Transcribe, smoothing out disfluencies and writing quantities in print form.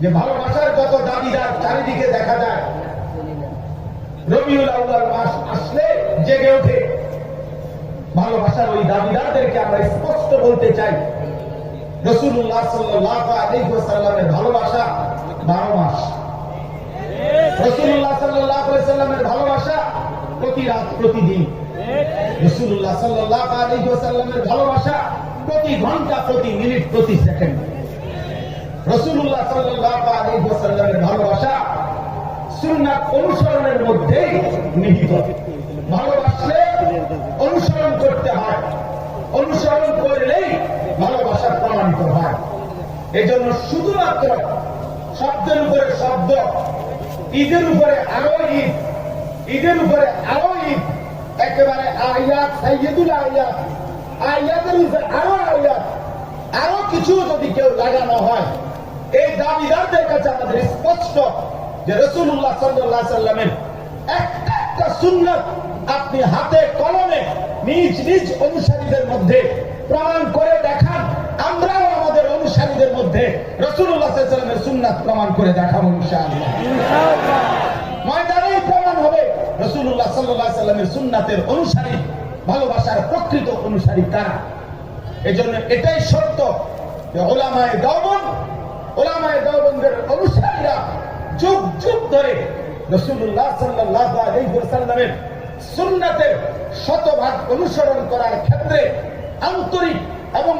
যে ভালোবাসার যত দাবিদার চারিদিকে দেখা যায়, রবিউল আউয়াল মাস আসলে জেগে ওঠে। ভালোবাসার ওই দাবিদারদেরকে আমরা স্পষ্ট বলতে চাই, রাসূলুল্লাহ সাল্লাল্লাহু আলাইহি ওয়াসাল্লামের ভালোবাসা 12 মাস। রাসূলুল্লাহ সাল্লাল্লাহু আলাইহি ওয়াসাল্লামের ভালোবাসা প্রতি রাত প্রতিদিন। রাসূলুল্লাহ সাল্লাল্লাহু আলাইহি ওয়াসাল্লামের ভালোবাসা প্রতি ঘন্টা প্রতি মিনিট প্রতি সেকেন্ড। রাসূলুল্লাহ সাল্লাল্লাহু আলাইহি ওয়াসাল্লামের ভালোবাসা সুন্নাত অনুসরণের মধ্যেই নিহিত। ভালোবাসলে অনুসরণ করতে হয়, অনুসরণ করলেই ভালোবাসা প্রমাণিত হয়। এজন্য শুধুমাত্র শব্দের উপরে শব্দ, ঈদের উপরে আরো ঈদ, ঈদের উপরে আরো ঈদ, একেবারে আয়াত সাইয়্যিদুল আয়াত, আয়াতের উপরে আরো আয়াত, আরো কিছু যদি কেউ লাগানো হয়, এই দাবিদারদের কাছে আমাদের স্পষ্ট যে রাসূলুল্লাহ সাল্লাল্লাহু আলাইহি ওয়াসাল্লামের একটা সুন্নাত আপনি হাতে কলমে নিজ নিজ অনুসারীদের মধ্যে প্রমাণ করে দেখান, আমরাও আমাদের অনুসারীদের মধ্যে রাসূলুল্লাহ সাল্লাল্লাহু আলাইহি ওয়াসাল্লামের সুন্নাত প্রমাণ করে দেখাবো ইনশাআল্লাহ। ময়দানেই প্রমাণ হবে রাসূলুল্লাহ সাল্লাল্লাহু আলাইহি ওয়াসাল্লামের সুন্নাতের অনুসারী, ভালোবাসার প্রকৃত অনুসারী কারা। এজন্য এটাই শর্ত যে উলামায়ে দেওবন্দের অনুসারীরা যুগ যুগ ধরে রাসূলুল্লাহ সাল্লাল্লাহু আলাইহি ওয়াসাল্লামের সুন্নাতের শতভাগ অনুসরণ করার ক্ষেত্রে আন্তরিক এবং